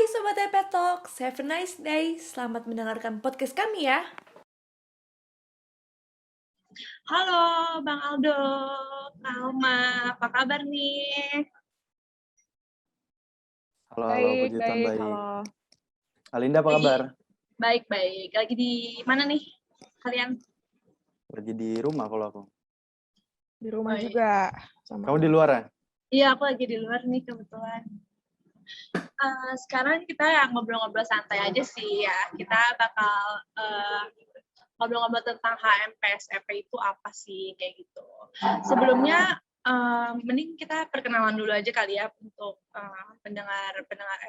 Sobat EP Talks, have a nice day. Selamat mendengarkan podcast kami ya. Halo Bang Aldo, Alma, apa kabar nih? Halo, puji Tuhan baik. Halo. Alinda apa kabar? Baik. Lagi di mana nih kalian? Lagi di rumah kalau aku. Di rumah juga. Sama Kamu di luar ya? Iya, aku lagi di luar nih kebetulan. Sekarang kita ngobrol-ngobrol santai aja sih ya. Kita bakal ngobrol-ngobrol tentang HMPSEP itu apa sih, kayak gitu. Sebelumnya, mending kita perkenalan dulu aja kali ya untuk pendengar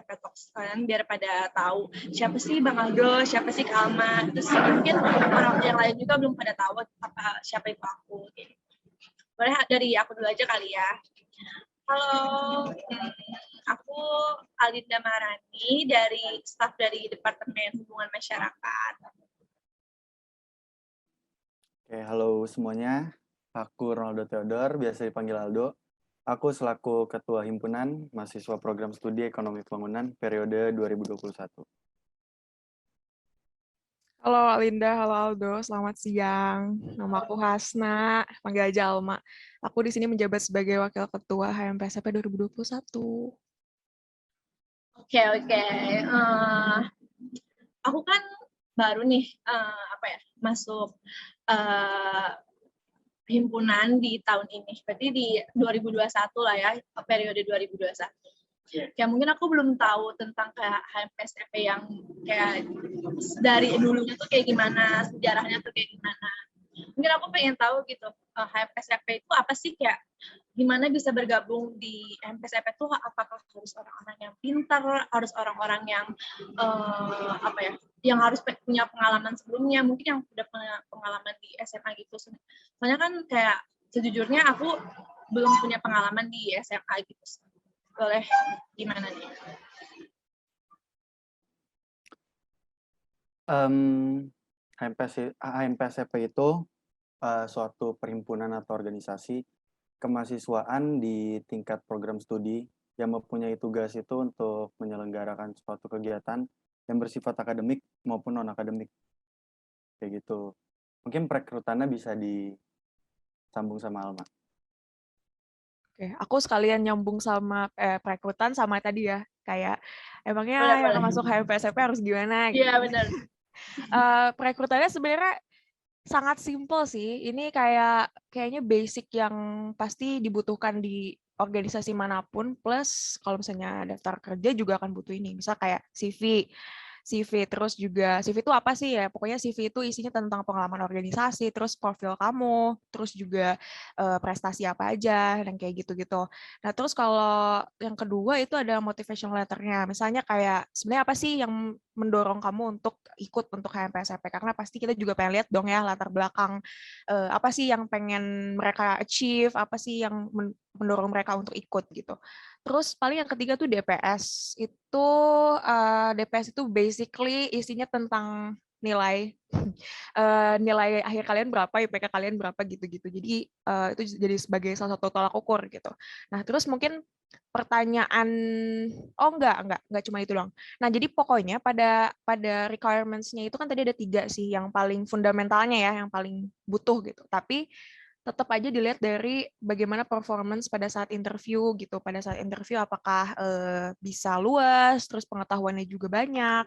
EP Talks kalian biar pada tahu siapa sih Bang Aldo, siapa sih Kalma, terus mungkin orang yang lain juga belum pada tahu siapa itu aku. Gitu. Boleh dari aku dulu aja kali ya. Halo, aku Alinda Marani dari staf dari Departemen Hubungan Masyarakat. Oke, halo semuanya. Aku Ronaldo Theodor, biasa dipanggil Aldo. Aku selaku Ketua Himpunan Mahasiswa Program Studi Ekonomi Pembangunan periode 2021. Halo Alinda, halo Aldo, selamat siang. Nama aku Hasna, panggil aja Alma. Aku di sini menjabat sebagai Wakil Ketua HMPSP 2021. Oke. Aku kan baru nih masuk himpunan di tahun ini. Berarti di 2021 lah ya, periode 2021. Ya mungkin aku belum tahu tentang kayak HMPSEP yang kayak dari dulunya tuh kayak gimana, sejarahnya tuh kayak gimana. Mungkin aku pengen tahu gitu, HMPSEP itu apa sih, kayak gimana bisa bergabung di HMPSEP itu, apakah harus orang-orang yang pintar, harus orang-orang yang yang harus punya pengalaman sebelumnya, mungkin yang udah punya pengalaman di SMA gitu. Soalnya kan kayak sejujurnya aku belum punya pengalaman di SMA gitu. Boleh gimana nih? HMPSEP itu suatu perhimpunan atau organisasi kemahasiswaan di tingkat program studi yang mempunyai tugas itu untuk menyelenggarakan suatu kegiatan yang bersifat akademik maupun non-akademik. Kayak gitu. Mungkin perekrutannya bisa disambung sama Alma. Oke, aku sekalian nyambung sama perekrutan sama tadi ya, kayak emangnya yang masuk HMPSP harus gimana? Iya, benar. Perekrutannya sebenarnya sangat simpel sih. Ini kayaknya basic yang pasti dibutuhkan di organisasi manapun. Plus kalau misalnya daftar kerja juga akan butuh ini. Misal kayak CV, terus juga CV itu apa sih ya? Pokoknya CV itu isinya tentang pengalaman organisasi, terus profil kamu, terus juga prestasi apa aja, dan kayak gitu-gitu. Nah, terus kalau yang kedua itu ada motivation letter-nya. Misalnya kayak sebenarnya apa sih yang mendorong kamu untuk ikut untuk HMPSEP? Karena pasti kita juga pengen lihat dong ya latar belakang apa sih yang pengen mereka achieve, apa sih yang mendorong mereka untuk ikut gitu. Terus paling yang ketiga tuh DPS. DPS itu basically isinya tentang nilai nilai akhir kalian berapa, IPK kalian berapa gitu-gitu. Jadi itu jadi sebagai salah satu tolak ukur gitu. Nah, terus mungkin pertanyaan, enggak cuma itu doang. Nah, jadi pokoknya pada requirements-nya itu kan tadi ada 3 sih yang paling fundamentalnya ya, yang paling butuh gitu. Tapi tetap aja dilihat dari bagaimana performance pada saat interview gitu. Pada saat interview apakah bisa luas, terus pengetahuannya juga banyak,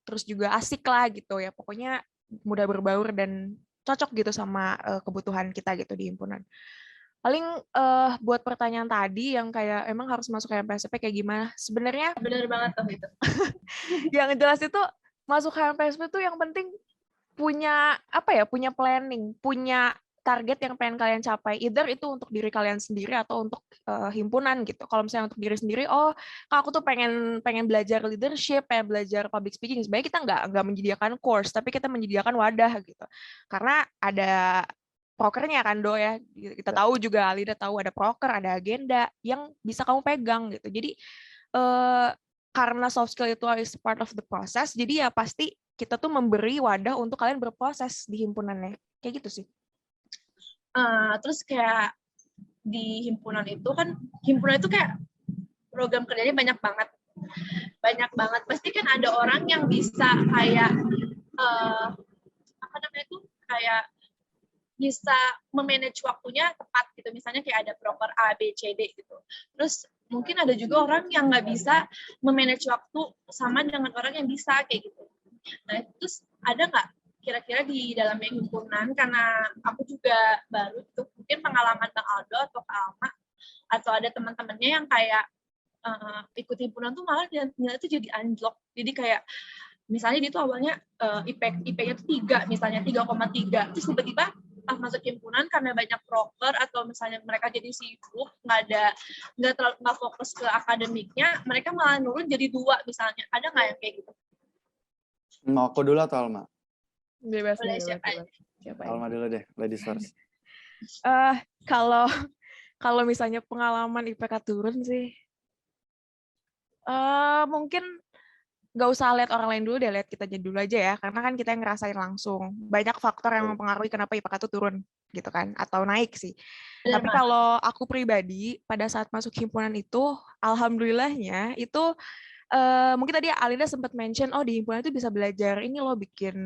terus juga asik lah gitu ya. Pokoknya mudah berbaur dan cocok gitu sama kebutuhan kita gitu di himpunan. Paling buat pertanyaan tadi yang kayak emang harus masuk ke HMPSP kayak gimana? Sebenarnya Benar banget tuh itu. yang jelas itu masuk HMPSP tuh yang penting punya punya planning, punya target yang pengen kalian capai. Either itu untuk diri kalian sendiri atau untuk himpunan gitu. Kalau misalnya untuk diri sendiri, aku tuh pengen belajar leadership, pengen belajar public speaking. Sebenarnya kita nggak menyediakan course, tapi kita menyediakan wadah gitu. Karena ada prokernya kan Do ya. Kita tahu juga, Alida tahu ada proker, ada agenda yang bisa kamu pegang gitu. Jadi karena soft skill itu is part of the process, jadi ya pasti kita tuh memberi wadah untuk kalian berproses di himpunannya. Kayak gitu sih. Terus kayak di himpunan itu kan, himpunan itu kayak program kerjanya banyak banget. banyak banget. Pasti kan ada orang yang bisa kayak apa namanya tuh kayak bisa memanage waktunya tepat gitu. Misalnya kayak ada proper A, B, C, D gitu. Terus mungkin ada juga orang yang nggak bisa memanage waktu sama dengan orang yang bisa kayak gitu. Nah, terus ada nggak kira-kira di dalam himpunan, karena aku juga baru itu, mungkin pengalaman Bang Aldo atau Kak Alma, atau ada teman-temannya yang kayak ikut himpunan tuh malah nilai itu jadi anjlok. Jadi kayak misalnya dia tuh awalnya IP-nya tuh 3, misalnya 3,3, terus tiba-tiba pas masuk himpunan karena banyak proker atau misalnya mereka jadi sibuk, nggak fokus ke akademiknya, mereka malah nurun jadi 2 misalnya. Ada nggak yang kayak gitu? Mau aku dulu atau Alma? Bebas Boleh, nih, siapa aja? siapa Alma dulu deh, ladies first. Kalau kalau misalnya pengalaman IPK turun sih, mungkin nggak usah lihat orang lain dulu deh, lihat kita dulu aja ya, karena kan kita yang ngerasain langsung. Banyak faktor yang mempengaruhi kenapa IPK itu turun, gitu kan, atau naik sih. Benar, Tapi kalau aku pribadi, pada saat masuk himpunan itu, alhamdulillahnya itu mungkin tadi Alinda sempat mention, oh di himpunan itu bisa belajar ini loh, bikin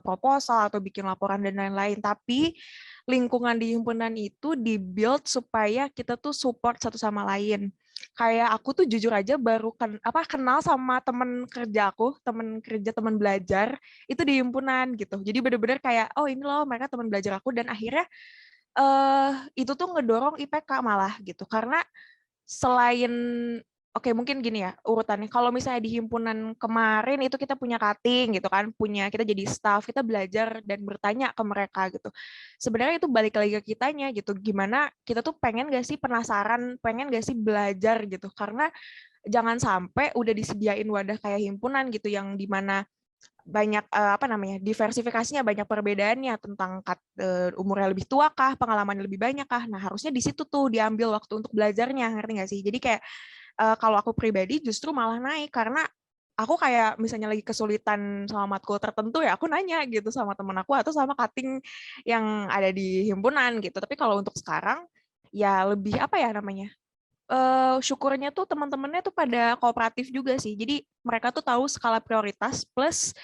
proposal atau bikin laporan dan lain-lain. Tapi lingkungan di himpunan itu dibuild supaya kita tuh support satu sama lain. Kayak aku tuh jujur aja baru kenal sama temen kerja aku, temen kerja, temen belajar itu di himpunan gitu. Jadi bener-bener kayak, oh ini loh mereka teman belajar aku, dan akhirnya itu tuh ngedorong IPK malah gitu. Karena selain oke, mungkin gini ya urutannya. Kalau misalnya di himpunan kemarin itu kita punya cutting gitu kan, kita jadi staff, kita belajar dan bertanya ke mereka gitu. Sebenarnya itu balik lagi ke kitanya gitu. Gimana kita tuh pengen gak sih, penasaran, pengen gak sih belajar gitu. Karena jangan sampai udah disediain wadah kayak himpunan gitu yang dimana banyak apa namanya, diversifikasinya, banyak perbedaannya tentang umurnya lebih tua kah, pengalaman lebih banyak kah. Nah, harusnya di situ tuh diambil waktu untuk belajarnya, ngerti nggak sih? Jadi kayak kalau aku pribadi justru malah naik, karena aku kayak misalnya lagi kesulitan sama matkul tertentu ya aku nanya gitu sama temen aku atau sama cutting yang ada di himpunan gitu. Tapi kalau untuk sekarang ya lebih apa ya namanya, syukurnya tuh teman-temannya tuh pada kooperatif juga sih. Jadi mereka tuh tahu skala prioritas plus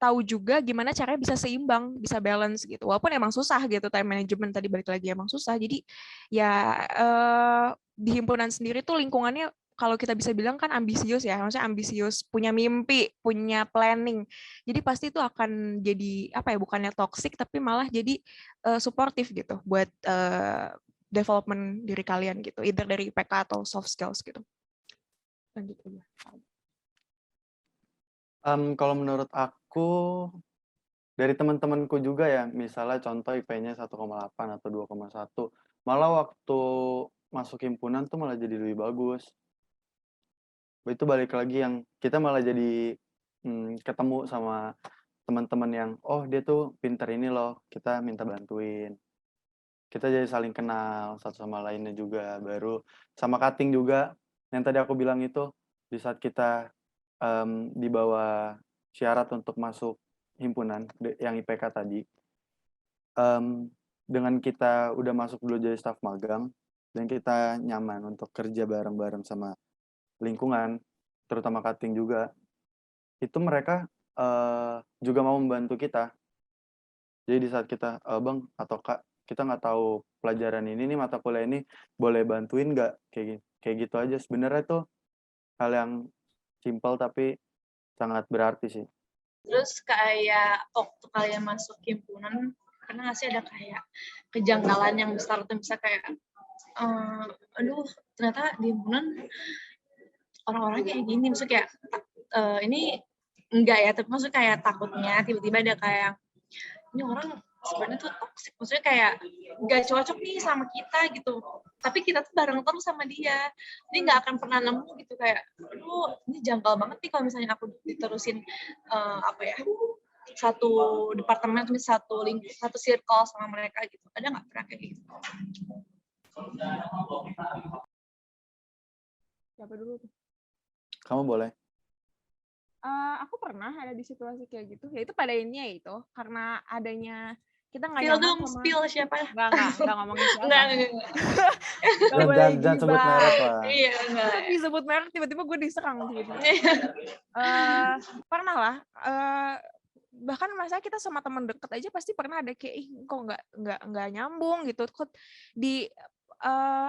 tahu juga gimana caranya bisa seimbang, bisa balance gitu. Walaupun emang susah gitu, time management tadi balik lagi emang susah. Jadi ya di himpunan sendiri tuh lingkungannya kalau kita bisa bilang kan ambisius ya, maksudnya ambisius, punya mimpi, punya planning. Jadi pasti itu akan jadi apa ya, bukannya toxic tapi malah jadi supportive gitu buat development diri kalian gitu, either dari IPK atau soft skills gitu. Lanjut aja. Kalau menurut aku, dari teman-temanku juga ya, misalnya contoh IP-nya 1,8 atau 2,1, malah waktu masuk himpunan tuh malah jadi lebih bagus. Itu balik lagi yang kita malah jadi ketemu sama teman-teman yang, oh dia tuh pinter ini loh, kita minta bantuin. Kita jadi saling kenal satu sama lainnya juga. Baru sama cutting juga, yang tadi aku bilang itu, di saat kita di bawah syarat untuk masuk himpunan yang IPK tadi, dengan kita udah masuk dulu jadi staf magang dan kita nyaman untuk kerja bareng-bareng sama lingkungan, terutama cutting juga, itu mereka juga mau membantu kita. Jadi di saat kita, "Bang atau Kak, kita nggak tahu pelajaran ini nih, mata kuliah ini, boleh bantuin nggak?" Kayak gitu aja. Sebenarnya tuh hal yang simpel tapi sangat berarti sih. Terus kayak waktu kalian masuk himpunan, pernah nggak sih ada kayak kejanggalan yang besar tuh, bisa kayak, aduh ternyata di himpunan orang-orangnya kayak gini, maksudnya kayak ini enggak ya, tapi maksudnya kayak takutnya tiba-tiba ada kayak, ini orang sebenarnya tuh toxic, maksudnya kayak nggak cocok nih sama kita gitu, tapi kita tuh bareng terus sama dia, jadi nggak akan pernah nemu gitu kayak, aduh ini janggal banget nih kalau misalnya aku diterusin apa ya, satu departemen atau satu circle sama mereka gitu. Ada nggak pernah kayak gitu? Siapa dulu tuh? Kamu boleh. Aku pernah ada di situasi kayak gitu. Ya itu pada intinya itu karena adanya kita nggak Spill nyaman dong, sama spill siapa? nggak ngomongin siapa. Enggak. Nggak boleh Jangan sebut gibah. merek lah. Iya, enggak. Disebut merek tiba-tiba gue diserang gitu. Pernah lah. Bahkan masa kita sama teman deket aja pasti pernah ada kayak kok nggak nyambung gitu. Kok di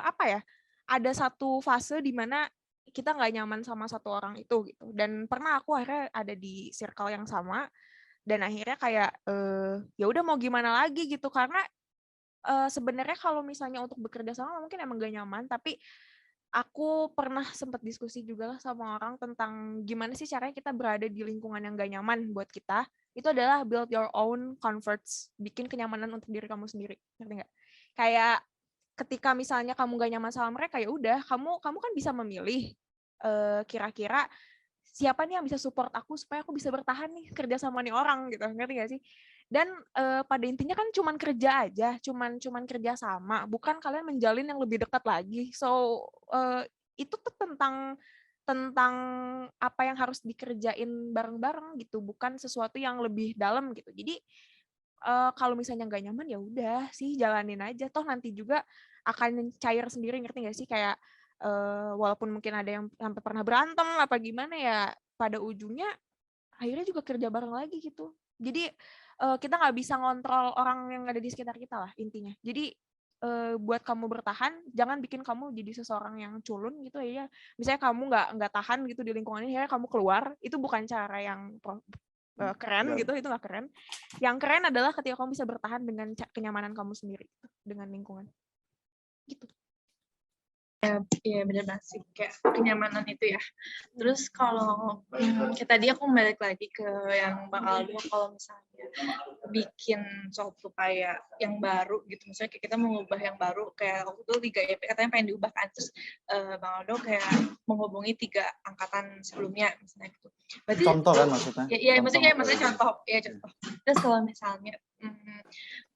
apa ya? Ada satu fase di mana kita nggak nyaman sama satu orang itu gitu. Dan pernah aku akhirnya ada di circle yang sama dan akhirnya kayak ya udah mau gimana lagi gitu karena sebenarnya kalau misalnya untuk bekerja sama mungkin emang gak nyaman, tapi aku pernah sempat diskusi juga lah sama orang tentang gimana sih caranya kita berada di lingkungan yang gak nyaman buat kita. Itu adalah build your own comforts, bikin kenyamanan untuk diri kamu sendiri, ngerti nggak? Kayak ketika misalnya kamu gak nyaman sama mereka, ya udah kamu kan bisa memilih kira-kira siapa nih yang bisa support aku supaya aku bisa bertahan nih kerja sama nih orang gitu, ngerti gak sih? Dan pada intinya kan cuman kerja aja, cuman kerja sama, bukan kalian menjalin yang lebih dekat lagi. So itu tuh tentang apa yang harus dikerjain bareng-bareng gitu, bukan sesuatu yang lebih dalam gitu. Jadi kalau misalnya nggak nyaman ya udah sih jalanin aja, toh nanti juga akan cair sendiri, ngerti nggak sih? Kayak walaupun mungkin ada yang sampai pernah berantem apa gimana ya, pada ujungnya akhirnya juga kerja bareng lagi gitu. Jadi kita nggak bisa ngontrol orang yang ada di sekitar kita lah intinya. Jadi buat kamu bertahan, jangan bikin kamu jadi seseorang yang culun gitu ya. Misalnya kamu nggak tahan gitu di lingkungan ini, akhirnya kamu keluar, itu bukan cara yang keren gitu, itu nggak keren. Yang keren adalah ketika kamu bisa bertahan dengan kenyamanan kamu sendiri gitu, dengan lingkungan. Gitu. Iya benar banget sih, kayak kenyamanan itu ya. Terus kalau kayak tadi aku balik lagi ke yang Bang Aldo, kalau misalnya bikin suatu kayak yang baru gitu, misalnya kayak kita mengubah yang baru, kayak waktu itu Liga EP katanya pengen diubah kan, terus Bang Aldo kayak menghubungi 3 angkatan sebelumnya misalnya gitu. Berarti Contoh kan maksudnya? Iya, maksudnya contoh. Ya contoh. Terus kalau misalnya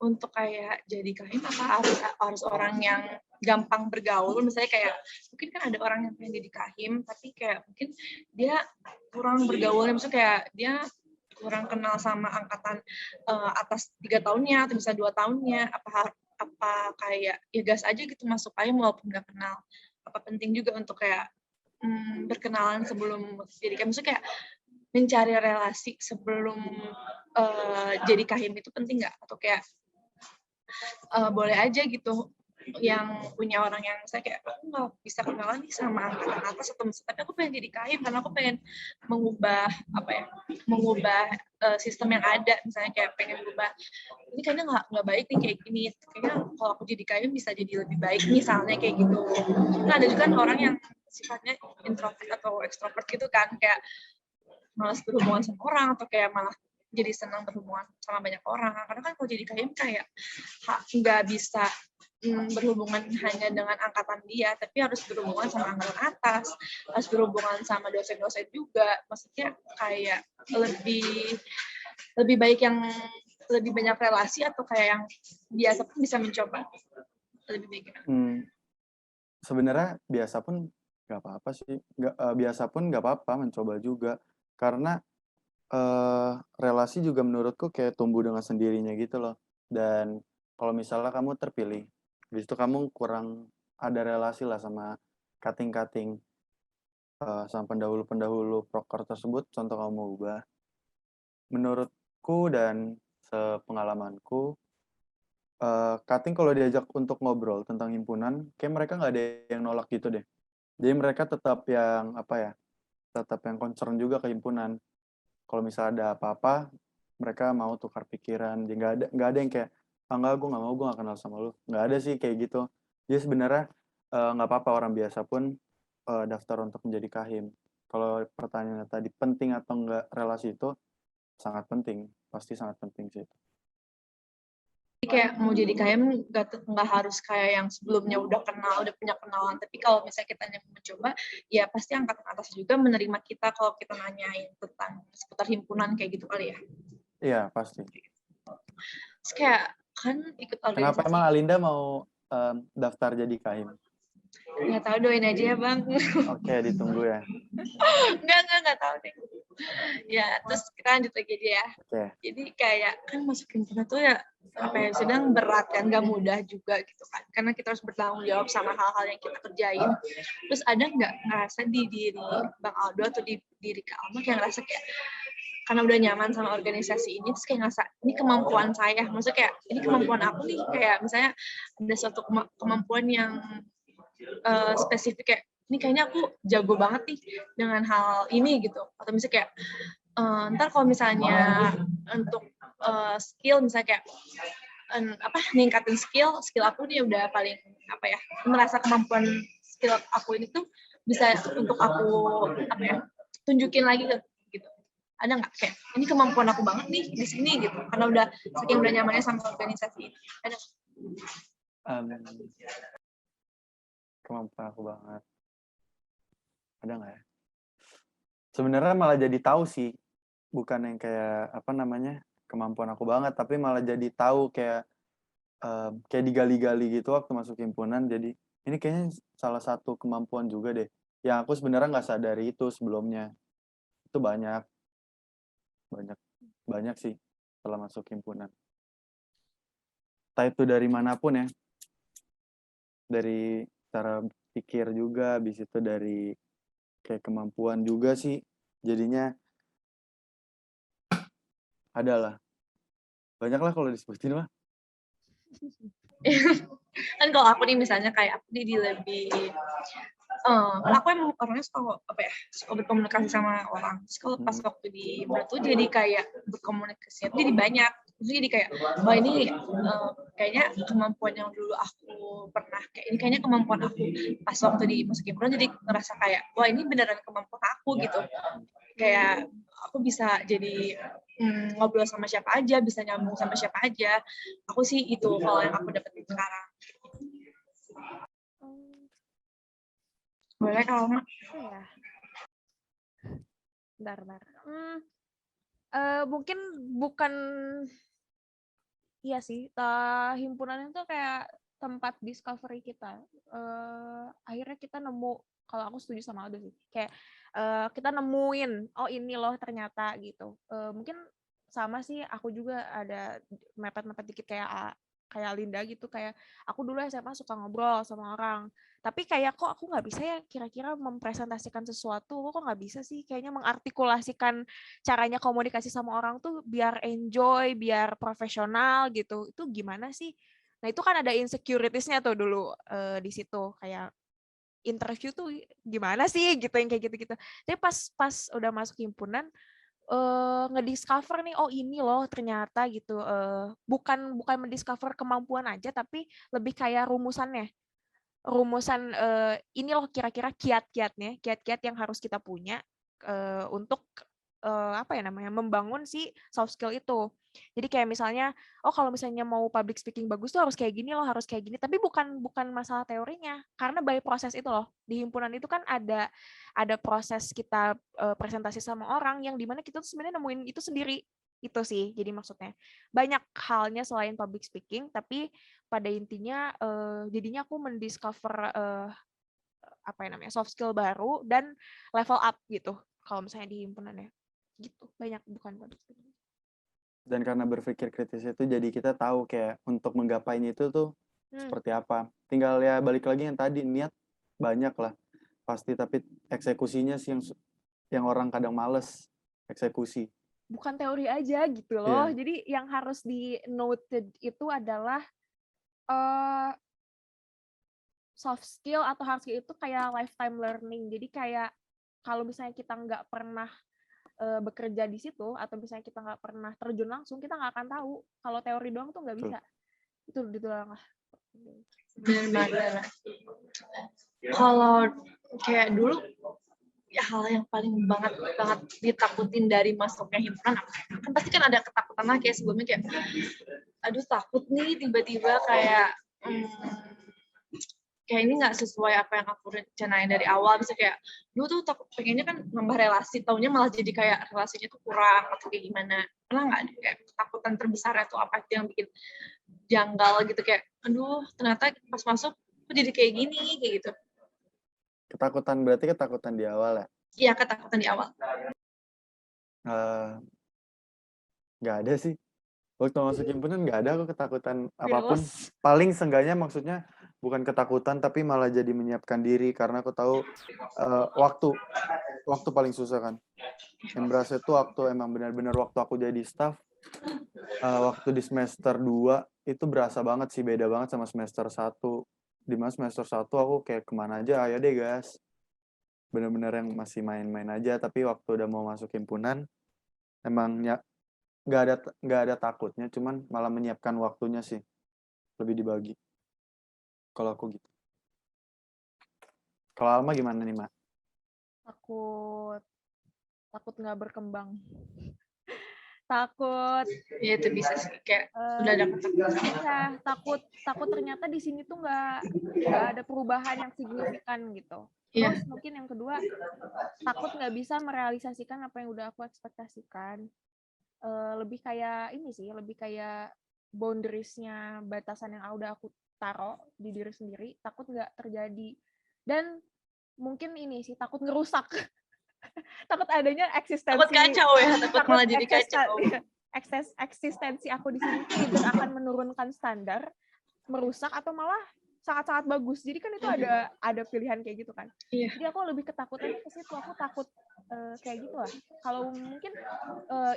untuk kayak jadi kahim apa harus orang yang gampang bergaul, misalnya kayak mungkin kan ada orang yang pengen jadi kahim tapi kayak mungkin dia kurang bergaulnya, misalnya kayak dia kurang kenal sama angkatan atas 3 tahunnya atau bisa 2 tahunnya, apa kayak ya gas aja gitu masuk kahim walaupun nggak kenal, apa penting juga untuk kayak berkenalan sebelum jadi kahim, maksudnya kayak mencari relasi sebelum jadi kahim itu penting nggak? Atau kayak boleh aja gitu yang punya orang yang saya kayak aku nggak bisa kenalan nih sama angkatan atas atau tapi aku pengen jadi kahim karena aku pengen mengubah sistem yang ada, misalnya kayak pengen berubah ini kayaknya nggak baik nih kayak gini, kayaknya kalau aku jadi kahim bisa jadi lebih baik misalnya kayak gitu. Nah ada juga orang yang sifatnya introvert atau ekstrovert gitu kan, kayak malas berhubungan sama orang atau kayak malah jadi senang berhubungan sama banyak orang, karena kan kalau jadi kahim kayak nggak bisa berhubungan hanya dengan angkatan dia, tapi harus berhubungan sama angkatan atas, harus berhubungan sama dosen-dosen juga, maksudnya kayak lebih baik yang lebih banyak relasi atau kayak yang biasa pun bisa mencoba lebih baik. Sebenarnya biasa pun nggak apa-apa sih, biasa pun nggak apa-apa mencoba juga, karena relasi juga menurutku kayak tumbuh dengan sendirinya gitu loh. Dan kalau misalnya kamu terpilih, habis itu kamu kurang ada relasi lah sama cutting-cutting sama pendahulu-pendahulu proker tersebut, contoh kamu ubah. Menurutku dan sepengalamanku, cutting kalau diajak untuk ngobrol tentang himpunan, kayak mereka nggak ada yang nolak gitu deh. Jadi mereka tetap yang tetap yang concern juga ke himpunan. Kalau misalnya ada apa-apa, mereka mau tukar pikiran. Jadi nggak ada yang kayak, enggak, gue nggak mau, gue nggak kenal sama lu. Nggak ada sih kayak gitu. Jadi sebenarnya nggak apa-apa orang biasa pun daftar untuk menjadi kahim. Kalau pertanyaannya tadi penting atau enggak relasi itu, sangat penting. Pasti sangat penting sih. Kayak mau jadi kahim nggak harus kayak yang sebelumnya udah kenal, udah punya kenalan, tapi kalau misalnya kita mencoba, ya pasti angkatan atas juga menerima kita kalau kita nanyain tentang seputar himpunan kayak gitu kali ya. Iya, pasti. Terus kayak kan ikut organisasi. Kenapa emang Alinda mau daftar jadi kahim? Nggak tahu, doain aja ya Bang. Oke, ditunggu ya. Nggak tahu deh. Ya, terus kita lanjut lagi aja ya. Oke. Jadi kayak kan masuk himpunan tuh ya apa ya, sedang berat kan, nggak mudah juga gitu kan, karena kita harus bertanggung jawab sama hal-hal yang kita kerjain. Terus ada nggak ngerasa di diri Bang Aldo atau di diri Kak Alma kayak ngerasa kayak karena udah nyaman sama organisasi ini, terus kayak ngerasa ini kemampuan saya, maksudnya kayak ini kemampuan aku nih, kayak misalnya ada suatu kemampuan yang spesifik kayak ini kayaknya aku jago banget nih dengan hal ini gitu, atau misalnya kayak ntar kalau misalnya untuk skill misalnya kayak ningkatin skill aku nih udah paling apa ya, merasa kemampuan skill aku ini tuh bisa untuk aku apa ya, tunjukin lagi gitu. Ada nggak kayak ini kemampuan aku banget nih di sini gitu, karena udah saking udah nyamannya sama organisasi ini. Ada Kemampuan aku banget. Ada nggak ya? Sebenarnya malah jadi tahu sih, bukan yang kayak apa namanya kemampuan aku banget, tapi malah jadi tahu kayak kayak digali-gali gitu waktu masuk himpunan. Jadi ini kayaknya salah satu kemampuan juga deh, yang aku sebenarnya nggak sadari itu sebelumnya. Itu banyak sih setelah masuk himpunan. Entah itu dari manapun ya, dari cara pikir juga, habis itu dari kayak kemampuan juga sih, jadinya adalah banyak lah kalau disebutin mah. kan kalau aku nih misalnya kayak aku di lebih aku emang orangnya suka apa ya, suka berkomunikasi sama orang. Terus kalau pas waktu di Imbra tuh jadi kayak berkomunikasinya tuh jadi banyak. Terus jadi kayak wah ini kayaknya kemampuan yang dulu aku pernah kayak ini kayaknya kemampuan aku pas waktu di musik Imbra, jadi ngerasa kayak wah ini beneran kemampuan aku gitu. Kayak aku bisa jadi ngobrol sama siapa aja, bisa nyambung sama siapa aja. Aku sih itu kalau yang aku dapetin sekarang. Boleh kalau Mak? Ya. Bentar. Mungkin bukan, iya sih, himpunan itu kayak tempat discovery kita. Akhirnya kita nemu, kalau aku setuju sama Aldo sih, kayak kita nemuin, oh ini loh ternyata gitu. Mungkin sama sih, aku juga ada mepet-mepet dikit kayak Linda gitu, kayak aku dulu SMA suka ngobrol sama orang, tapi kayak kok aku nggak bisa ya kira-kira mempresentasikan sesuatu, kok nggak bisa sih kayaknya mengartikulasikan caranya komunikasi sama orang tuh biar enjoy, biar profesional gitu. Itu gimana sih? Nah, itu kan ada insecurities-nya tuh dulu di situ, kayak interview tuh gimana sih gitu, yang kayak gitu-gitu. Tapi pas udah masuk himpunan ngediscover nih, oh ini loh ternyata gitu, bukan mendiscover kemampuan aja, tapi lebih kayak rumusan ini loh kira-kira kiat-kiat yang harus kita punya untuk apa ya namanya, membangun si soft skill itu. Jadi kayak misalnya, oh kalau misalnya mau public speaking bagus tuh harus kayak gini loh, harus kayak gini. Tapi bukan masalah teorinya, karena by proses itu loh. Di himpunan itu kan ada proses kita presentasi sama orang yang dimana kita tuh sebenarnya nemuin itu sendiri. Itu sih, jadi maksudnya banyak halnya selain public speaking, tapi pada intinya jadinya aku mendiscover apa ya namanya, soft skill baru dan level up gitu kalau misalnya di himpunan ya. Gitu, banyak, bukan public speaking. Dan karena berpikir kritis itu jadi kita tahu kayak untuk menggapainya itu tuh seperti apa. Tinggal ya balik lagi yang tadi, niat banyak lah pasti, tapi eksekusinya sih yang orang kadang males eksekusi. Bukan teori aja gitu loh. Jadi yang harus di noted itu adalah soft skill atau hard skill itu kayak lifetime learning. Jadi kayak kalau misalnya kita nggak pernah bekerja di situ, atau misalnya kita nggak pernah terjun langsung, kita nggak akan tahu. Kalau teori doang tuh nggak bisa. Itu doang lah. Benar-benar. Kalau kayak dulu ya hal yang paling banget ditakutin dari masuknya himpunan apa? Kan pasti kan ada ketakutan lah kayak sebelumnya kayak aduh takut nih tiba-tiba kayak kayak ini nggak sesuai apa yang aku rencanain dari awal. Bisa kayak dulu tuh takut pengennya kan nambah relasi, taunya malah jadi kayak relasinya tuh kurang atau kayak gimana. Pernah nggak kayak ketakutan terbesarnya tuh apa itu yang bikin janggal gitu, kayak aduh ternyata pas masuk kok jadi kayak gini kayak gitu. Ketakutan berarti ketakutan di awal ya? Iya, ketakutan di awal. Nggak ada sih. Waktu masuk himpunan nggak ada kok ketakutan apapun. Fearless. Paling seenggaknya maksudnya bukan ketakutan tapi malah jadi menyiapkan diri karena aku tahu waktu paling susah kan. Yang berasa itu waktu emang benar-benar waktu aku jadi staff, waktu di semester 2 itu berasa banget sih, beda banget sama semester 1. Di mana semester 1 aku kayak kemana aja, ayo deh gas. Benar-benar yang masih main-main aja, tapi waktu udah mau masuk himpunan, emang nggak ada takutnya, cuman malah menyiapkan waktunya sih, lebih dibagi. Kalau aku gitu. Kalau Alma gimana nih, Mak? Takut nggak berkembang. Takut Ya itu bisa sih kayak udah ada ketakutan. ya, takut ternyata di sini tuh nggak ada perubahan yang signifikan gitu. Iya. Terus mungkin yang kedua, takut nggak bisa merealisasikan apa yang udah aku ekspektasikan. Lebih kayak ini sih, lebih kayak boundaries-nya, batasan yang udah aku taruh di diri sendiri, takut nggak terjadi. Dan mungkin ini sih, takut ngerusak. Takut adanya eksistensi. Takut kacau ya, takut malah jadi kacau. Eksistensi aku di sini either akan menurunkan standar, merusak, atau malah sangat-sangat bagus. Jadi kan itu ada pilihan kayak gitu kan. Iya. Jadi aku lebih ketakutannya ke situ. Aku takut kayak gitu lah. Kalau mungkin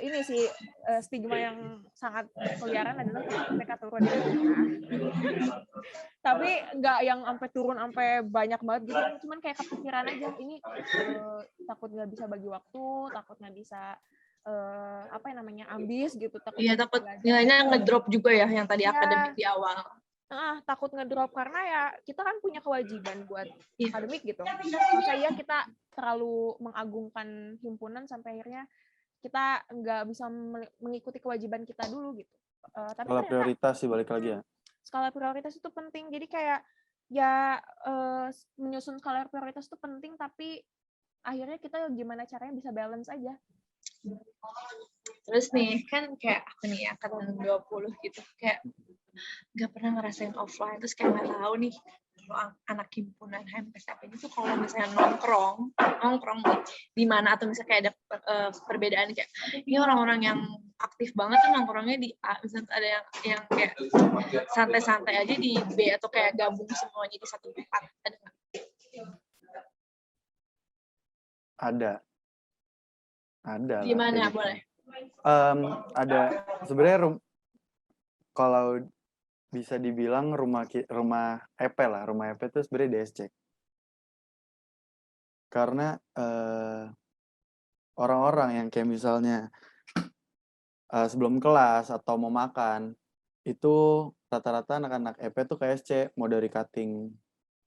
ini sih stigma yang sangat berkeliaran adalah mereka turun. Tapi nggak yang sampai turun sampai banyak banget gitu. Cuman kayak kepikiran aja. Ini takut nggak bisa bagi waktu, takut nggak bisa apa yang namanya ambis gitu. Iya, takut nilainya ngedrop juga ya yang tadi akademik di awal. Takut ngedrop karena ya kita kan punya kewajiban buat akademik gitu. Masa iya kita terlalu mengagungkan himpunan sampai akhirnya kita nggak bisa mengikuti kewajiban kita dulu gitu. Tapi Skala prioritas sih balik lagi ya. Skala prioritas itu penting. Jadi kayak ya menyusun skala prioritas itu penting, tapi akhirnya kita gimana caranya bisa balance aja. Terus nih kan kayak aku nih angkatan 20 gitu, kayak nggak pernah ngerasain offline, terus kayak nggak tahu nih kalau anak himpunan HMPSAP ini tuh kalau misalnya nongkrong di mana, atau misalnya kayak ada perbedaan kayak ini orang-orang yang aktif banget tuh nongkrongnya di A, misalnya ada yang kayak santai-santai aja di B, atau kayak gabung semuanya di satu tempat, ada nggak? Ada. Gimana gitu. Boleh? Ada sebenarnya kalau bisa dibilang rumah EP lah, rumah EP itu sebenarnya DSC. Karena orang-orang yang kayak misalnya sebelum kelas atau mau makan, itu rata-rata anak-anak EP tuh ke SC, mau dari cutting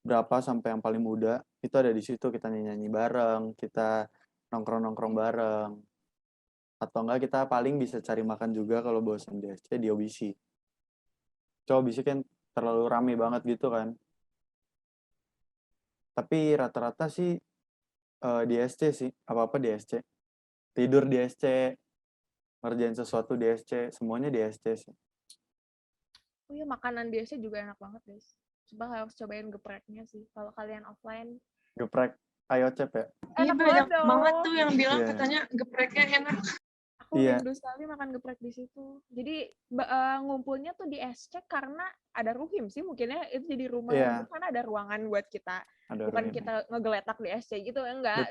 berapa sampai yang paling muda, itu ada di situ, kita nyanyi bareng, kita nongkrong-nongkrong bareng. Atau enggak kita paling bisa cari makan juga kalau bosan di SC di OBC. OBC kan terlalu rame banget gitu kan. Tapi rata-rata sih di SC sih, apa-apa di SC. Tidur di SC, ngerjain sesuatu di SC, semuanya di SC sih. Oh iya, makanan di SC juga enak banget, guys. Coba harus cobain gepreknya sih. Kalau kalian offline. Geprek Ayo Cep ya? Iya, banyak banget tuh yang bilang katanya gepreknya enak. Aku rindu sekali makan geprek di situ. Jadi ngumpulnya tuh di SC karena ada Ruhim sih, mungkinnya itu jadi rumah karena ada ruangan buat kita. Bukan kita ngegeletak di SC gitu, enggak.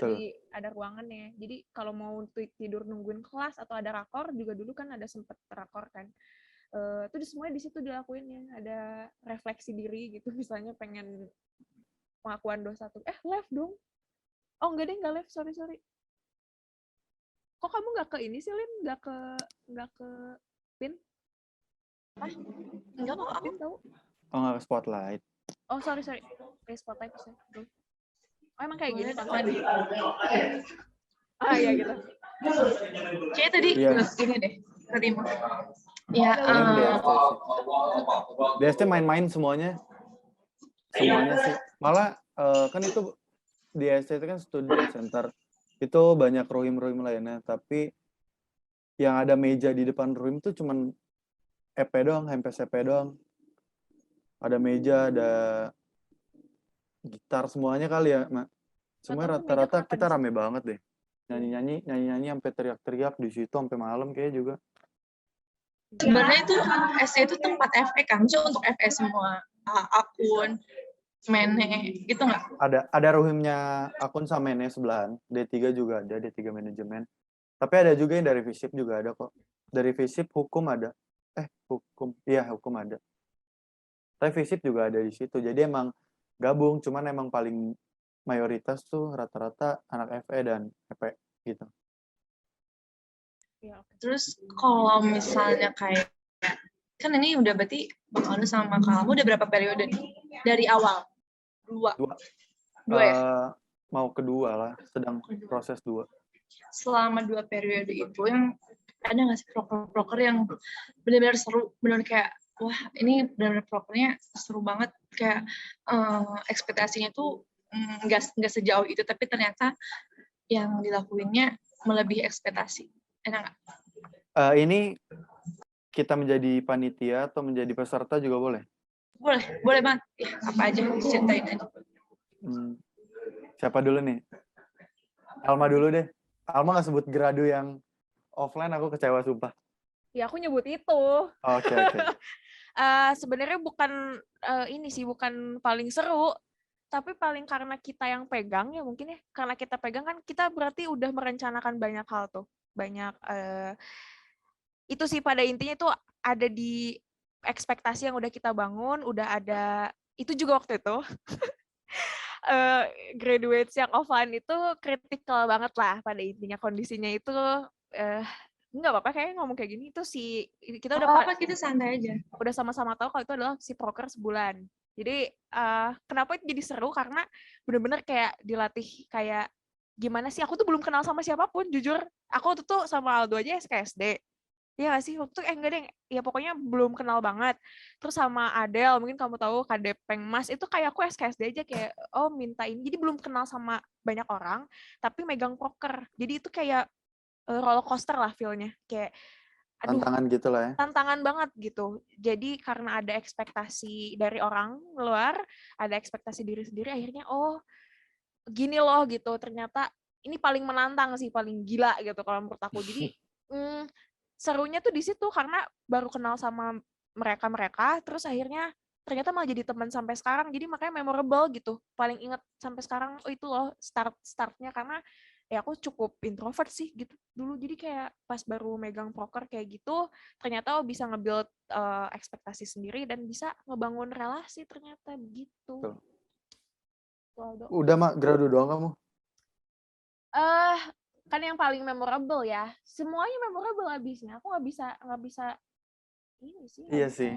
Ada ruangannya. Jadi kalau mau tidur nungguin kelas atau ada rakor juga, dulu kan ada sempet rakor kan. Itu semuanya di situ dilakuinnya. Ada refleksi diri gitu, misalnya pengen pengakuan dosa tuh. Live dong. Oh enggak deh, enggak live, sorry. Kok kamu nggak ke ini sih, Lin? Nggak ke PIN? Apa? Nggak kok, aku tahu. Oh, nggak ke Spotlight. Oh, sorry. Spotlight bisa. Oh, emang kayak gini kan? Iya gitu. Kayak tadi gini deh, terima. Ya, DST main-main semuanya sih. Malah kan itu DST itu kan student center. Itu banyak rohim-rohim lainnya, tapi yang ada meja di depan rohim itu cuman EP doang, HMPS EP doang. Ada meja, ada gitar, semuanya kali ya, Mak. Semua rata-rata kita rame banget deh. Nyanyi-nyanyi sampai teriak-teriak di situ sampai malam kayak juga. Sebenarnya itu SE itu tempat FE kan, maksudnya untuk FE semua akun, mene, gitu nggak? Ada rohimnya akun sama ini sebelahan. D3 juga ada, D3 manajemen. Tapi ada juga yang dari FISIP juga ada kok. Dari FISIP hukum ada. Hukum ada. Tapi FISIP juga ada di situ. Jadi emang gabung, cuman emang paling mayoritas tuh rata-rata anak FE dan FP gitu. Ya, oke. Terus kalau misalnya kayak, kan ini udah berarti Bang Anu sama kamu udah berapa periode nih? Dari awal? Dua ya? Mau kedua lah, sedang proses 2. Selama 2 periode itu yang ada nggak sih proker-proker yang benar-benar seru, benar kayak wah ini benar-benar prokernya seru banget, kayak ekspektasinya tuh nggak sejauh itu, tapi ternyata yang dilakuinnya melebihi ekspektasi. Enak nggak? Ini kita menjadi panitia atau menjadi peserta juga boleh? Boleh banget. Ya, apa aja, ceritain aja. Siapa dulu nih? Alma dulu deh. Alma nggak sebut gradu yang offline, aku kecewa sumpah. Ya aku nyebut itu. Oke. Sebenarnya bukan ini sih, bukan paling seru, tapi paling karena kita yang pegang ya mungkin ya. Karena kita pegang kan kita berarti udah merencanakan banyak hal tuh. Banyak itu sih pada intinya itu ada di ekspektasi yang udah kita bangun, udah ada itu juga waktu itu. Graduates yang offline itu kritikal banget lah pada intinya, kondisinya itu nggak apa-apa kayaknya ngomong kayak gini, itu si kita udah Kita santai aja. udah sama-sama tahu kalau itu adalah si proker sebulan. Jadi kenapa itu jadi seru karena bener-bener kayak dilatih kayak gimana sih, aku tuh belum kenal sama siapapun jujur. Aku waktu tuh sama Aldo aja SKSD. Iya nggak sih? Waktu enggak deh, ya pokoknya belum kenal banget. Terus sama Adele, mungkin kamu tahu Kade Pengmas, itu kayak aku SKSD aja kayak, oh minta ini. Jadi belum kenal sama banyak orang, tapi megang proker. Jadi itu kayak roller coaster lah feel-nya. Kayak, aduh, Tantangan gitu lah ya. tantangan banget gitu. Jadi karena ada ekspektasi dari orang luar, ada ekspektasi diri sendiri, akhirnya oh gini loh gitu. Ternyata ini paling menantang sih, paling gila gitu kalau menurut aku. Jadi serunya tuh di situ karena baru kenal sama mereka, terus akhirnya ternyata malah jadi teman sampai sekarang. Jadi makanya memorable gitu. Paling inget sampai sekarang, oh itu loh startnya karena ya aku cukup introvert sih gitu dulu. Jadi kayak pas baru megang proker kayak gitu, ternyata bisa nge-build ekspektasi sendiri dan bisa ngebangun relasi ternyata begitu. Udah Mak, gradu doang kamu? Kan yang paling memorable ya. Semuanya memorable habisnya. Aku nggak bisa ini sih. Iya sih.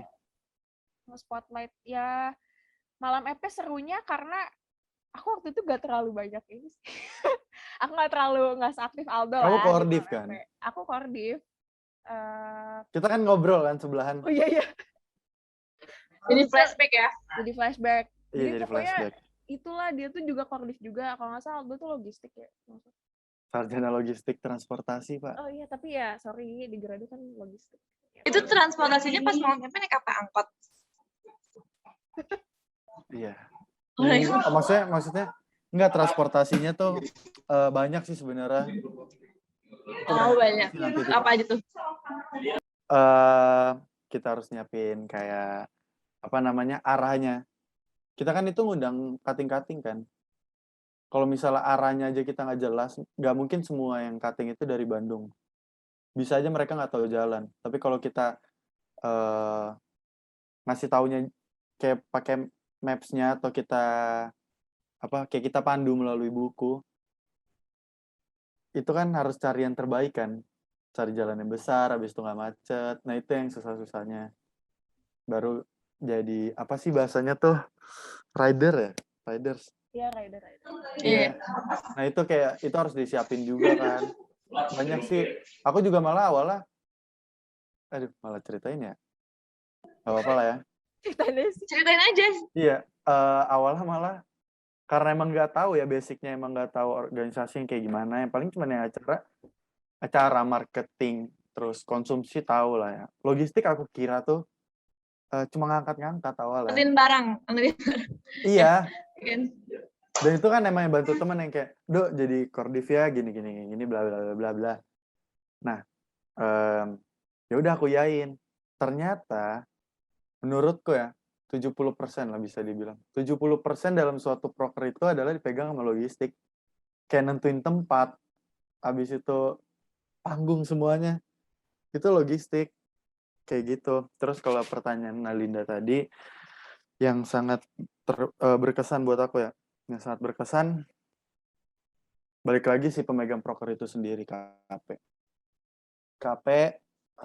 Nge-spotlight ya. Malam EP serunya karena aku waktu itu gak terlalu banyak ini sih. Aku nggak seaktif Aldo Kamu lah. koordif kan? Aku koordif. Kita kan ngobrol kan sebelahan. Oh iya. Jadi flashback ya? Jadi flashback. Iya, jadi pokoknya flashback. itulah dia tuh juga koordif juga. Kalau nggak salah Aldo tuh logistik ya. Sarjana logistik transportasi, Pak. Oh iya, tapi ya sorry di Gradu kan logistik. Itu transportasinya pas mau nyampe naik apa? Angkot? Iya. Oh, Maksudnya enggak, transportasinya tuh banyak sih sebenarnya. Oh banyak. Apa aja tuh? Kita harus nyiapin kayak apa namanya arahnya. Kita kan itu ngundang cutting kan. Kalau misalnya arahnya aja kita nggak jelas, nggak mungkin semua yang cutting itu dari Bandung. Bisa aja mereka nggak tahu jalan. Tapi kalau kita ngasih taunya kayak pakai maps-nya atau kayak kita pandu melalui buku, itu kan harus cari yang terbaik kan. Cari jalan yang besar, habis itu nggak macet. Nah itu yang susah-susahnya. Baru jadi apa sih bahasanya tuh? Riders. Iya, rider. Iya. Nah itu kayak itu harus disiapin juga kan. Banyak sih. Aku juga malah awalnya, malah ceritain ya. Gak apa-apa lah ya. Ceritain aja. Iya. Awalnya malah karena emang nggak tahu ya, basicnya emang nggak tahu organisasi yang kayak gimana. Yang paling cuma yang acara marketing, terus konsumsi tahu lah ya. Logistik aku kira tuh cuma ngangkat awalnya. Nganterin barang. Iya. Dan itu kan emang bantu teman yang kayak, Dok jadi koordif ya gini bla bla bla bla. Nah, Ya udah aku yain. Ternyata menurutku ya 70% lah bisa dibilang. 70% dalam suatu proker itu adalah dipegang sama logistik. Kayak nentuin tempat, habis itu panggung semuanya. Itu logistik. Kayak gitu. Terus kalau pertanyaan Nalinda tadi, yang sangat berkesan buat aku ya. Yang sangat berkesan, balik lagi si pemegang proker itu sendiri, KP. KP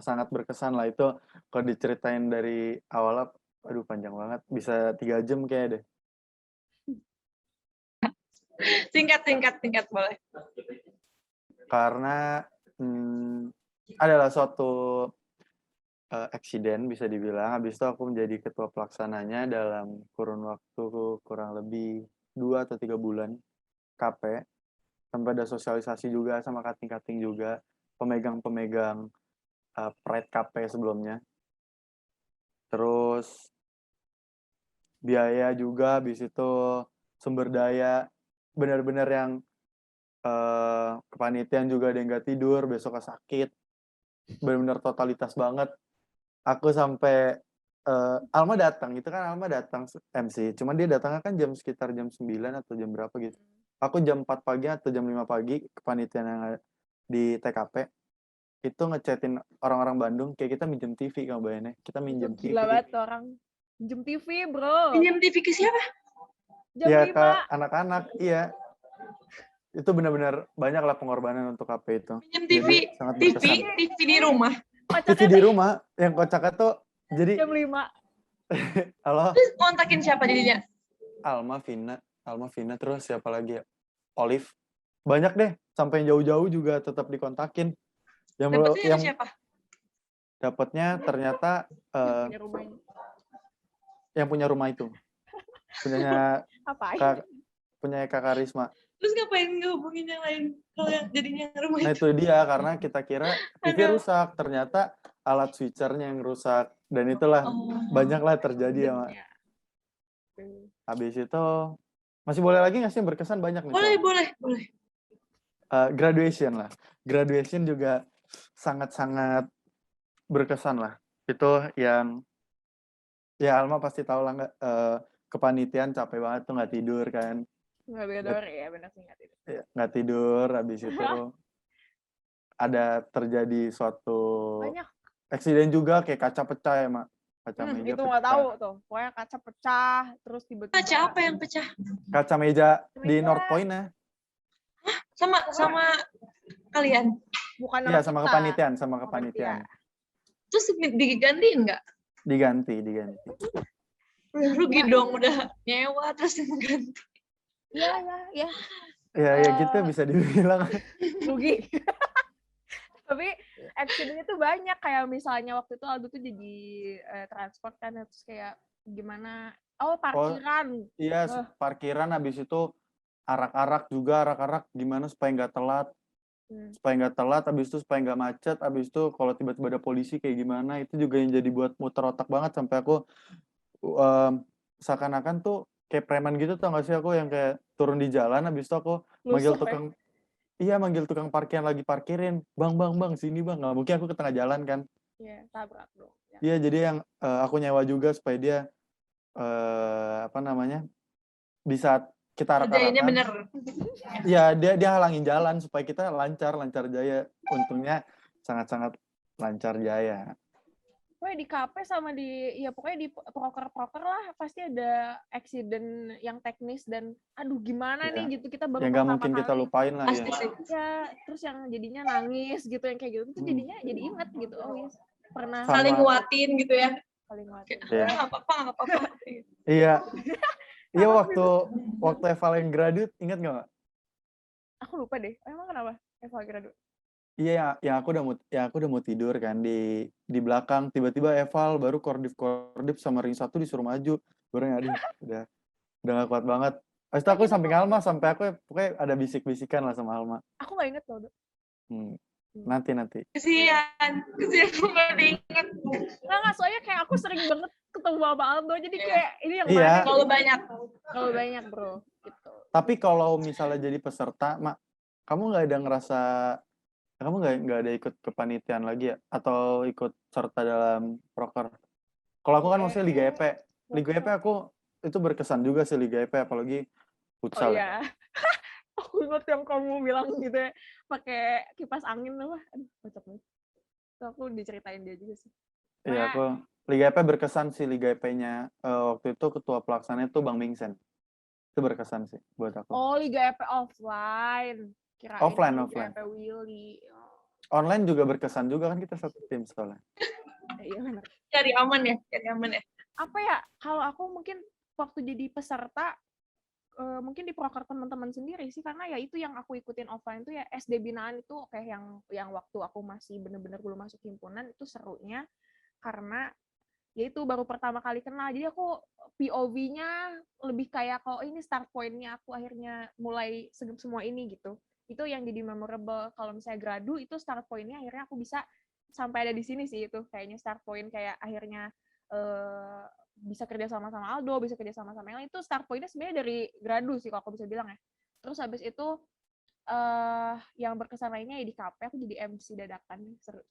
sangat berkesan lah itu. Kalau diceritain dari awal, aduh panjang banget. Bisa 3 jam kayak deh. Singkat boleh. Karena adalah suatu eksiden bisa dibilang. Habis itu aku menjadi ketua pelaksananya dalam kurun waktu kurang lebih 2 atau 3 bulan KP. Sampai ada sosialisasi juga sama kating-kating juga, pemegang-pemegang Pride KP sebelumnya. Terus biaya juga, habis itu sumber daya, benar-benar yang kepanitiaan juga ada yang nggak tidur, besoknya sakit, benar-benar totalitas banget. Aku sampai Alma datang, itu kan Alma datang MC, cuman dia datangnya kan sekitar jam 9 atau jam berapa gitu. Aku jam 4 pagi atau jam 5 pagi kepanitiaan yang di TKP, itu ngechatin orang-orang Bandung, kayak kita minjem TV kamu bayangin, kita minjem TV. Gila banget orang. Minjem TV, bro. Minjem TV ke siapa? Jam Ya 5. ke anak-anak, iya. Itu benar-benar banyak lah pengorbanan untuk KP itu. Minjem TV, Jadi sangat berkesan. TV di rumah. TV di rumah, yang kocaknya tuh, jadi, Jam 5. halo, Terus kontakin siapa jadinya? Alma, Vina, terus siapa lagi ya? Olive. Banyak deh, sampai yang jauh-jauh juga tetap dikontakin. Dapetnya siapa? Dapatnya ternyata Punya rumahnya. yang punya rumah itu. Punyanya Apa? punya Kakak Risma. Terus ngapain ngehubungin yang lain kalau yang jadinya rumah Nah itu? itu dia, karena kita kira TV rusak, ternyata alat switchernya yang rusak. Dan itulah, banyaklah terjadi ya, Mak. Habis itu, masih boleh lagi nggak sih yang berkesan banyak nih? Boleh. Graduation lah. Graduation juga sangat-sangat berkesan lah. Itu yang, ya Alma pasti tahu lah, kepanitiaan capek banget tuh, nggak tidur kan. Nggak tidur, ya benar sih nggak tidur. Nggak tidur, habis itu ada terjadi suatu eksiden juga, kayak kaca pecah ya, Mak. Kaca meja itu pecah. nggak tahu tuh. Pokoknya kaca pecah, terus tiba-tiba. Kaca apa yang pecah? Kaca meja di North Point ya. Sama kalian? Bukan Iya, sama kepanitiaan. Terus digantiin nggak? Diganti. Rugi dong, udah nyewa terus diganti. Iya. Ya gitu bisa dibilang. Rugi. Tapi accident-nya tuh banyak, kayak misalnya waktu itu Aldo tuh jadi transport kan, terus kayak gimana? Parkiran. Iya, parkiran, habis itu arak-arak gimana supaya nggak telat. Habis itu supaya nggak macet, habis itu kalau tiba-tiba ada polisi kayak gimana, itu juga yang jadi buat muter otak banget, sampai aku seakan-akan tuh kayak preman gitu, tau gak sih aku yang kayak turun di jalan, habis itu aku manggil tukang parkir lagi parkirin, bang sini bang, nggak mungkin aku ke tengah jalan kan. Iya, tabrak dong. Iya, jadi yang aku nyewa juga supaya dia bisa kita kerjainnya bener. Iya, dia halangin jalan supaya kita lancar jaya. Untungnya sangat-sangat lancar jaya. Pokoknya di KP sama pokoknya di proker lah pasti ada accident yang teknis dan aduh gimana nih gitu, kita baru yang nggak mungkin kita lupain lah ya. Ya, terus yang jadinya nangis gitu, yang kayak gitu tuh jadinya jadi inget gitu. Oh yes, pernah saling nguatin gitu ya. Saling nguatin. Nggak apa-apa. Iya. Iya, waktu eval yang graduate, ingat nggak, Mbak? Aku lupa deh. Emang kenapa eval graduate? Iya, yang aku udah mau tidur kan di belakang, tiba-tiba eval baru kordif sama ring 1 disuruh maju. Baru aduh, udah nggak kuat banget. Habis itu aku samping Alma, sampai aku pokoknya ada bisik-bisikan lah sama Alma. Aku nggak inget loh, Dok. Nanti. Kesian aku nggak diinget. Nggak, soalnya kayak aku sering banget ketemu sama Aldo, jadi kayak ini yang Kalau banyak bro gitu. Tapi kalau misalnya jadi peserta, Mak, kamu nggak ada ngerasa Kamu nggak ada ikut kepanitiaan lagi ya? Atau ikut serta dalam proker? Kalau aku kan maksudnya Liga EP. Liga EP Workshop. aku itu berkesan juga sih Liga EP, apalagi Oh futsal ya. iya, aku ingat yang kamu bilang gitu ya, pakai kipas angin apa? Aduh, kocak banget. Itu aku diceritain dia juga sih. Iya, Pokoknya, aku Liga EP berkesan sih Liga EP-nya. Waktu itu ketua pelaksananya tuh Bang Mingsen. Itu berkesan sih buat aku. oh Liga EP offline. Kirain Offline, Liga offline. EP Willy. Oh, Online juga berkesan juga kan kita satu tim soalnya. iya benar. Cari aman ya, cari aman ya. Apa ya, kalau aku mungkin waktu jadi peserta, mungkin di proker teman-teman sendiri sih, karena ya itu yang aku ikutin offline tuh ya SD binaan itu kayak yang waktu aku masih bener-bener belum masuk himpunan itu serunya karena ya itu baru pertama kali kenal, jadi aku POV-nya lebih kayak kalau ini start point-nya aku akhirnya mulai semua ini gitu. Itu yang jadi memorable. Kalau misalnya gradu itu start point-nya akhirnya aku bisa sampai ada di sini sih, itu kayaknya start point kayak akhirnya bisa kerja sama Aldo, bisa kerja sama yang lain, itu start point-nya sebenarnya dari gradu sih kalau aku bisa bilang ya. Terus habis itu yang berkesan lainnya ya di KP aku jadi MC dadakan, seru.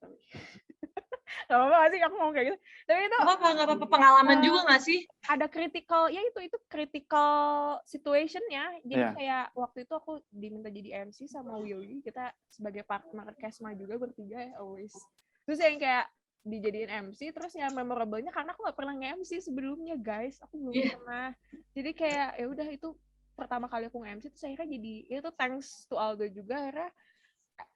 Gak apa-apa sih aku ngomong kayak gitu. Tapi itu Nggak apa-apa, pengalaman juga nggak sih? ada critical, ya itu critical situation-nya. Jadi Iya. kayak waktu itu aku diminta jadi MC sama Willy, kita sebagai partner Kesma juga bertiga ya always. Terus yang kayak dijadiin MC, terus yang memorable-nya karena aku nggak pernah nge-MC sebelumnya guys, aku belum pernah. Jadi kayak ya udah itu pertama kali aku nge-MC, terus akhirnya jadi itu thanks to Aldo juga, akhirnya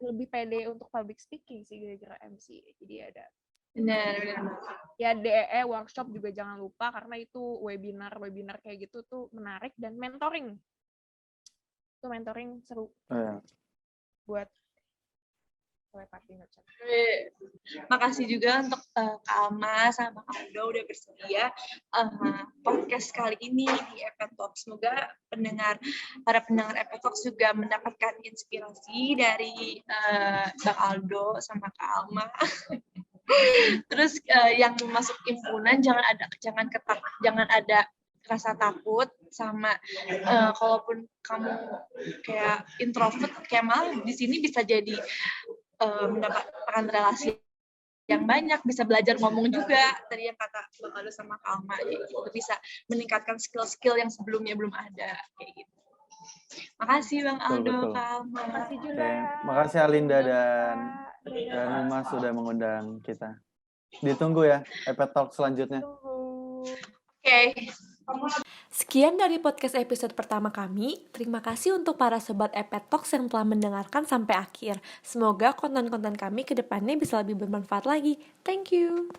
lebih pede untuk public speaking sih gara-gara MC. Jadi ada Benar. ya DEE workshop juga jangan lupa, karena itu webinar kayak gitu tuh menarik, dan mentoring itu mentoring seru Iya. buat partner. Makasih juga untuk Kak Alma sama Kak Aldo udah bersedia podcast kali ini di EP Talks. Semoga para pendengar EP Talks juga mendapatkan inspirasi dari Bang Aldo sama Kak Alma. Terus yang masuk himpunan jangan ada rasa takut sama kalaupun kamu kayak introvert, kayak malah di sini bisa jadi mendapatkan relasi yang banyak, bisa belajar ngomong juga, tadi yang kata Bang Aldo sama Kak Alma, gitu. Bisa meningkatkan skill-skill yang sebelumnya belum ada, kayak gitu. Makasih Bang Aldo, Kak Alma. Makasih juga. Makasih Alinda dan Uma sudah mengundang kita. Ditunggu ya EP Talk selanjutnya. Oke. Sekian dari podcast episode pertama kami. Terima kasih untuk para sobat EP Talks yang telah mendengarkan sampai akhir. Semoga konten-konten kami ke depannya bisa lebih bermanfaat lagi. Thank you.